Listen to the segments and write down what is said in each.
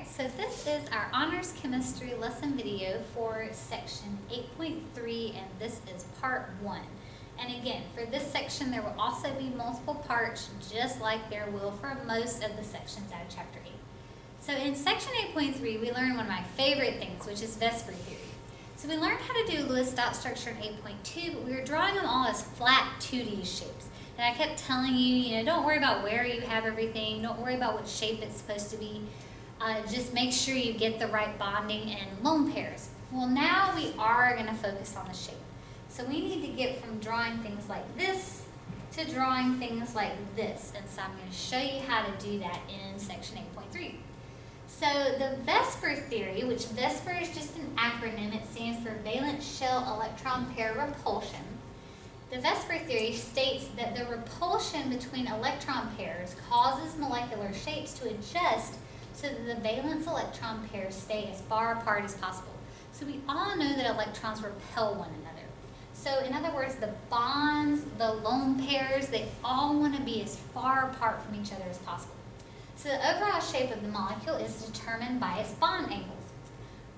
Alright, so this is our honors chemistry lesson video for section 8.3, and this is part 1. And again, for this section there will also be multiple parts, just like there will for most of the sections out of chapter 8. So in section 8.3 we learned one of my favorite things, which is VSEPR theory. So we learned how to do Lewis dot structure in 8.2, but we were drawing them all as flat 2D shapes. And I kept telling you, don't worry about where you have everything, don't worry about what shape it's supposed to be. Just make sure you get the right bonding and lone pairs. Well, now we are going to focus on the shape. So we need to get from drawing things like this to drawing things like this. And so I'm going to show you how to do that in section 8.3. So the VSEPR theory, which VSEPR is just an acronym, it stands for valence shell electron pair repulsion. The VSEPR theory states that the repulsion between electron pairs causes molecular shapes to adjust so that the valence electron pairs stay as far apart as possible. So we all know that electrons repel one another. So in other words, the bonds, the lone pairs, they all want to be as far apart from each other as possible. So the overall shape of the molecule is determined by its bond angles.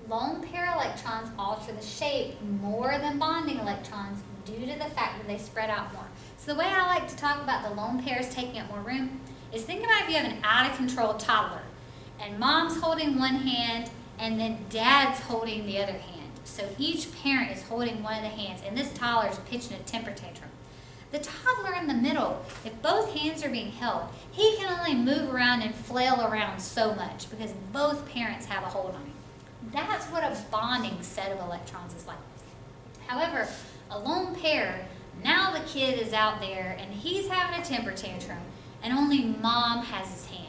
Lone pair electrons alter the shape more than bonding electrons due to the fact that they spread out more. So the way I like to talk about the lone pairs taking up more room is, think about if you have an out-of-control toddler and mom's holding one hand and then dad's holding the other hand. So each parent is holding one of the hands and this toddler is pitching a temper tantrum. The toddler in the middle, if both hands are being held, he can only move around and flail around so much because both parents have a hold on him. That's what a bonding set of electrons is like. However, a lone pair, now the kid is out there and he's having a temper tantrum and only mom has his hand.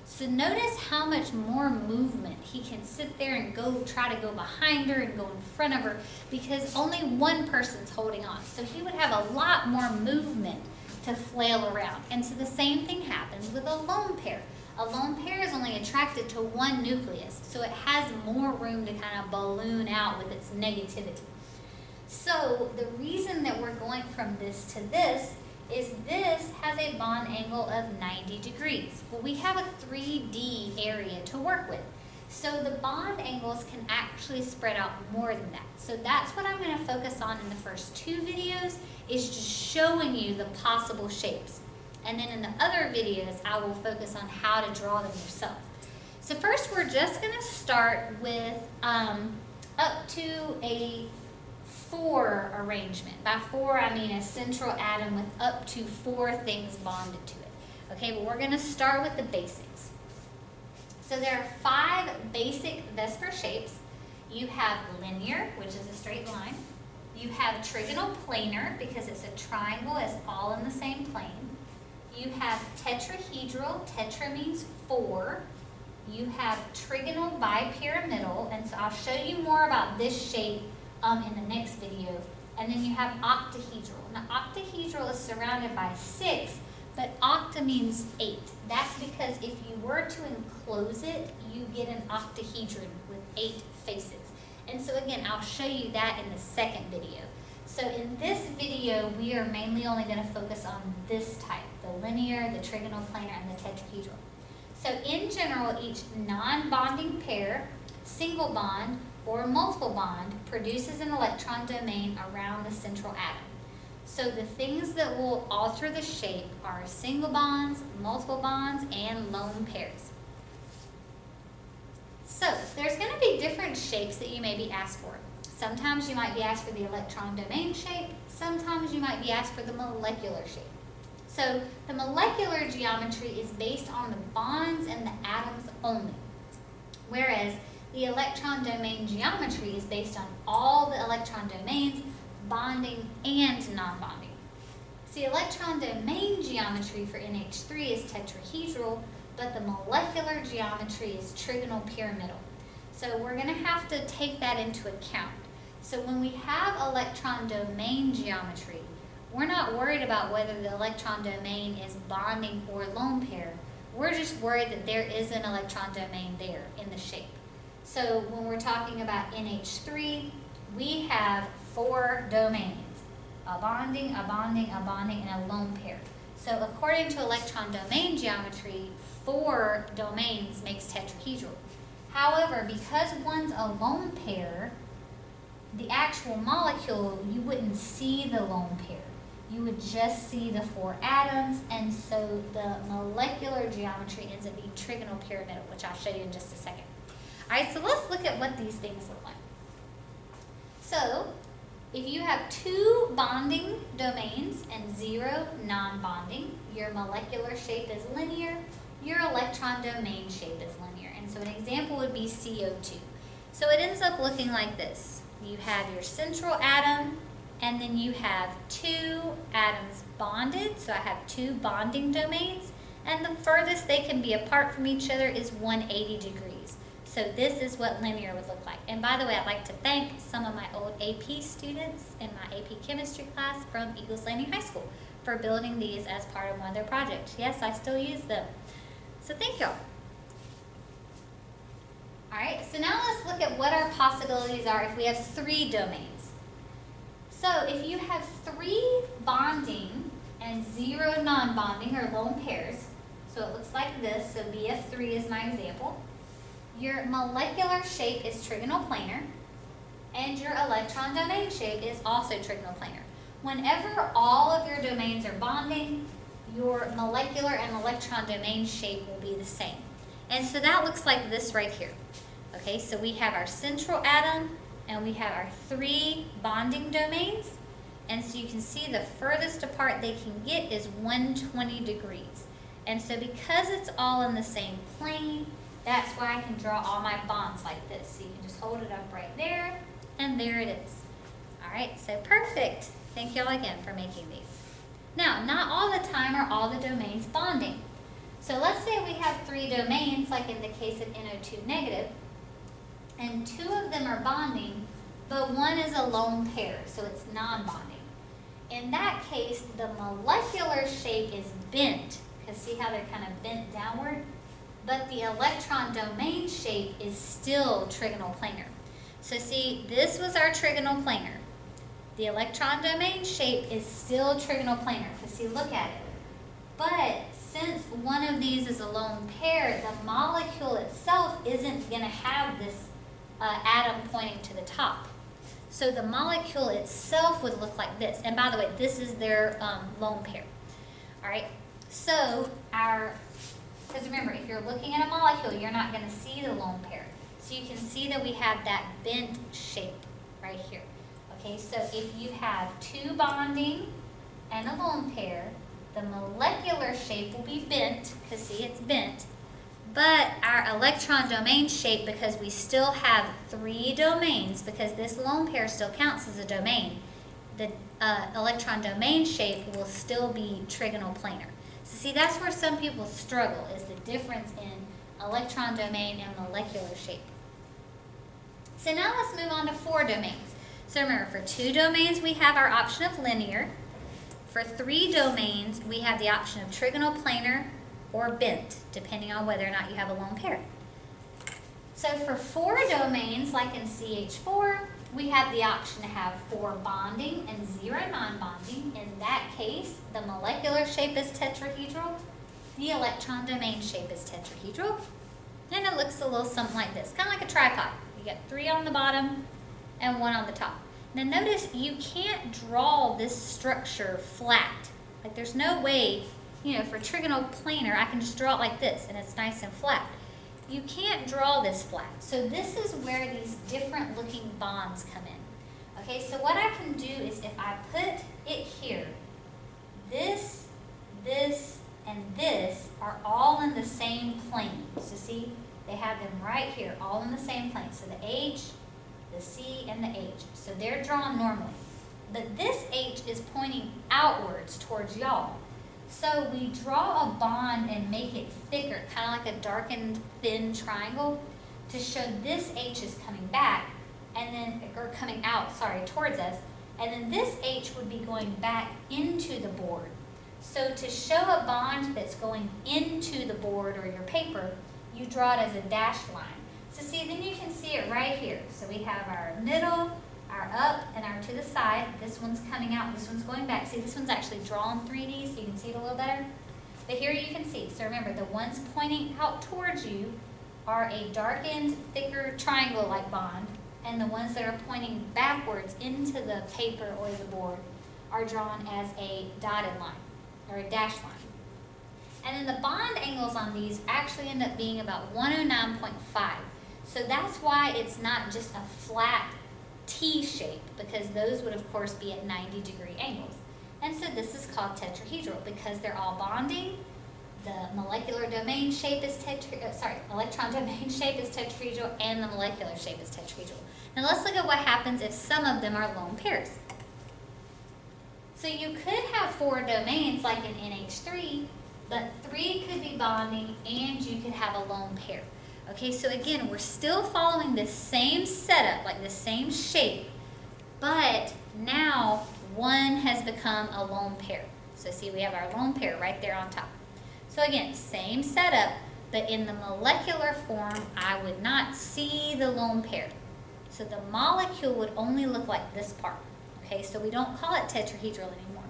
So notice how much more movement he can sit there and try to go behind her and go in front of her because only one person's holding on. So he would have a lot more movement to flail around. And so the same thing happens with a lone pair. A lone pair is only attracted to one nucleus, so it has more room to kind of balloon out with its negativity. So the reason that we're going from this to this is this has a bond angle of 90 degrees. Well, we have a 3D area to work with. So the bond angles can actually spread out more than that. So that's what I'm going to focus on in the first 2 videos, is just showing you the possible shapes. And then in the other videos, I will focus on how to draw them yourself. So first, we're just going to start with up to a 4 arrangement. By 4, I mean a central atom with up to 4 things bonded to it. Okay, but we're going to start with the basics. So there are 5 basic VSEPR shapes. You have linear, which is a straight line. You have trigonal planar, because it's a triangle, it's all in the same plane. You have tetrahedral, tetra means 4. You have trigonal bipyramidal, and so I'll show you more about this shape in the next video. And then you have octahedral. Now octahedral is surrounded by 6, but octa means 8. That's because if you were to enclose it, you get an octahedron with 8 faces. And so again, I'll show you that in the second video. So in this video, we are mainly only going to focus on this type, the linear, the trigonal planar, and the tetrahedral. So in general, each non-bonding pair, single bond, or multiple bond produces an electron domain around the central atom. So the things that will alter the shape are single bonds, multiple bonds, and lone pairs. So there's going to be different shapes that you may be asked for. Sometimes you might be asked for the electron domain shape, sometimes you might be asked for the molecular shape. So the molecular geometry is based on the bonds and the atoms only, whereas the electron domain geometry is based on all the electron domains, bonding and non-bonding. So the electron domain geometry for NH3 is tetrahedral, but the molecular geometry is trigonal pyramidal. So we're going to have to take that into account. So when we have electron domain geometry, we're not worried about whether the electron domain is bonding or lone pair. We're just worried that there is an electron domain there in the shape. So when we're talking about NH3, we have 4 domains, a bonding, a bonding, a bonding, and a lone pair. So according to electron domain geometry, 4 domains makes tetrahedral. However, because one's a lone pair, the actual molecule, you wouldn't see the lone pair. You would just see the 4 atoms, and so the molecular geometry ends up being trigonal pyramidal, which I'll show you in just a second. All right, so let's look at what these things look like. So, if you have 2 bonding domains and 0 non-bonding, your molecular shape is linear, your electron domain shape is linear. And so an example would be CO2. So it ends up looking like this. You have your central atom, and then you have 2 atoms bonded. So I have 2 bonding domains, and the furthest they can be apart from each other is 180 degrees. So this is what linear would look like. And by the way, I'd like to thank some of my old AP students in my AP chemistry class from Eagles Landing High School for building these as part of one of their projects. Yes, I still use them. So thank y'all. Alright, so now let's look at what our possibilities are if we have 3 domains. So if you have 3 bonding and 0 non-bonding or lone pairs, so it looks like this, so BF3 is my example. Your molecular shape is trigonal planar, and your electron domain shape is also trigonal planar. Whenever all of your domains are bonding, your molecular and electron domain shape will be the same. And so that looks like this right here. Okay, so we have our central atom, and we have our 3 bonding domains. And so you can see the furthest apart they can get is 120 degrees. And so because it's all in the same plane, that's why I can draw all my bonds like this. So you can just hold it up right there, and there it is. All right, so perfect. Thank y'all again for making these. Now, not all the time are all the domains bonding. So let's say we have 3 domains, like in the case of NO2 negative, and 2 of them are bonding, but one is a lone pair, so it's non-bonding. In that case, the molecular shape is bent, because see how they're kind of bent downward? But the electron domain shape is still trigonal planar. So see, this was our trigonal planar. The electron domain shape is still trigonal planar, because see, look at it. But since one of these is a lone pair, the molecule itself isn't going to have this atom pointing to the top. So the molecule itself would look like this. And by the way, this is their lone pair. All right, so because remember, if you're looking at a molecule, you're not going to see the lone pair. So you can see that we have that bent shape right here. Okay, so if you have 2 bonding and a lone pair, the molecular shape will be bent, because see, it's bent. But our electron domain shape, because we still have 3 domains, because this lone pair still counts as a domain, the electron domain shape will still be trigonal planar. So see, that's where some people struggle, is the difference in electron domain and molecular shape. So now let's move on to 4 domains. So remember, for 2 domains, we have our option of linear. For 3 domains, we have the option of trigonal planar or bent, depending on whether or not you have a lone pair. So for 4 domains, like in CH4, we have the option to have 4 bonding and 0 non-bonding. In that case, the molecular shape is tetrahedral, the electron domain shape is tetrahedral, and it looks a little something like this, kind of like a tripod. You got 3 on the bottom and 1 on the top. Now notice you can't draw this structure flat. Like there's no way, you know, for trigonal planar, I can just draw it like this and it's nice and flat. You can't draw this flat. So this is where these different looking bonds come in. Okay, so what I can do is if I put it here, this, and this are all in the same plane. So see, they have them right here, all in the same plane. So the H, the C, and the H. So they're drawn normally. But this H is pointing outwards towards y'all. So we draw a bond and make it thicker, kind of like a darkened, thin triangle, to show this H is coming back, and then, or coming out, sorry, towards us, and then this H would be going back into the board. So to show a bond that's going into the board or your paper, you draw it as a dashed line. So see, then you can see it right here. So we have our middle, our up, and our to the side. This one's coming out, this one's going back. See, this one's actually drawn 3D, so you can see it a little better. But here you can see, so remember, the ones pointing out towards you are a darkened, thicker triangle-like bond, and the ones that are pointing backwards into the paper or the board are drawn as a dotted line, or a dashed line. And then the bond angles on these actually end up being about 109.5. So that's why it's not just a flat T shape, because those would of course be at 90-degree angles. And so this is called tetrahedral because they're all bonding. The molecular domain shape is electron domain shape is tetrahedral, and the molecular shape is tetrahedral. Now let's look at what happens if some of them are lone pairs. So you could have 4 domains like in NH3, but 3 could be bonding and you could have a lone pair. Okay, so again, we're still following the same setup, like the same shape, but now one has become a lone pair. So see, we have our lone pair right there on top. So again, same setup, but in the molecular form, I would not see the lone pair. So the molecule would only look like this part. Okay, so we don't call it tetrahedral anymore.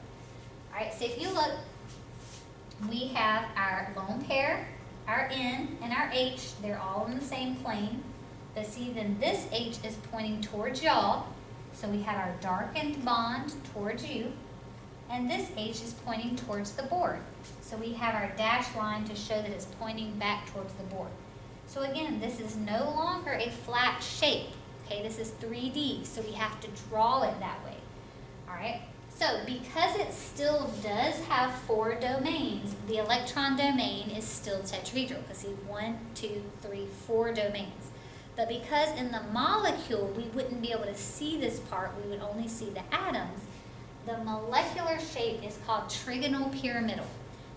All right, so if you look, we have our lone pair, our N and our H, they're all in the same plane. But see, then this H is pointing towards y'all. So we have our darkened bond towards you. And this H is pointing towards the board. So we have our dashed line to show that it's pointing back towards the board. So again, this is no longer a flat shape. Okay, this is 3D, so we have to draw it that way. All right. So because it still does have 4 domains, the electron domain is still tetrahedral. Because see, 1, 2, 3, 4 domains. But because in the molecule we wouldn't be able to see this part, we would only see the atoms, the molecular shape is called trigonal pyramidal.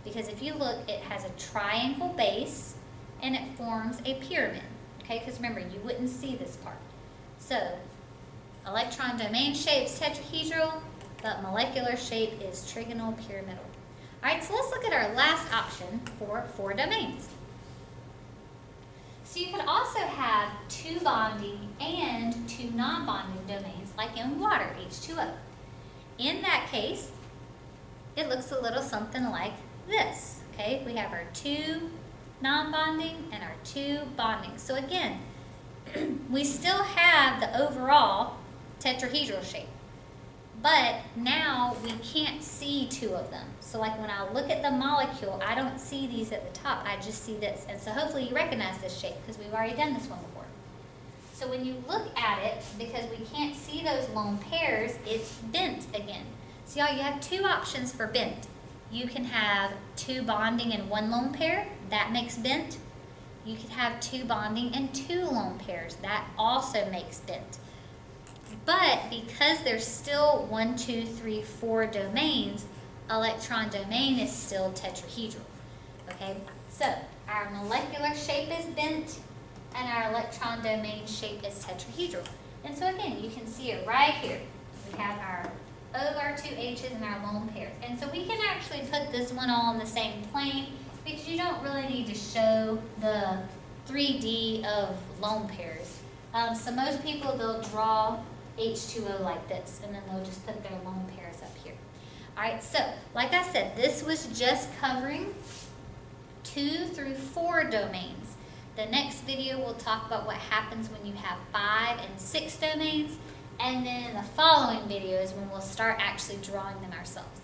Because if you look, it has a triangle base and it forms a pyramid. Okay, because remember, you wouldn't see this part. So electron domain shape is tetrahedral, but molecular shape is trigonal pyramidal. All right, so let's look at our last option for 4 domains. So you could also have 2 bonding and 2 non-bonding domains, like in water, H2O. In that case, it looks a little something like this. Okay, we have our 2 non-bonding and our 2 bonding. So again, we still have the overall tetrahedral shape. But now we can't see 2 of them. So like when I look at the molecule, I don't see these at the top, I just see this. And so hopefully you recognize this shape because we've already done this one before. So when you look at it, because we can't see those lone pairs, it's bent again. See how you have 2 options for bent. You can have 2 bonding and 1 lone pair, that makes bent. You could have 2 bonding and 2 lone pairs, that also makes bent. But because there's still 1, 2, 3, 4 domains, electron domain is still tetrahedral. Okay, so our molecular shape is bent and our electron domain shape is tetrahedral. And so again, you can see it right here. We have our O, our 2 H's, and our lone pairs. And so we can actually put this one all on the same plane because you don't really need to show the 3D of lone pairs. So most people, they'll draw H2O like this, and then they'll just put their lone pairs up here. All right, so like I said, this was just covering 2 through 4 domains. The next video will talk about what happens when you have 5 and 6 domains, and then in the following video is when we'll start actually drawing them ourselves.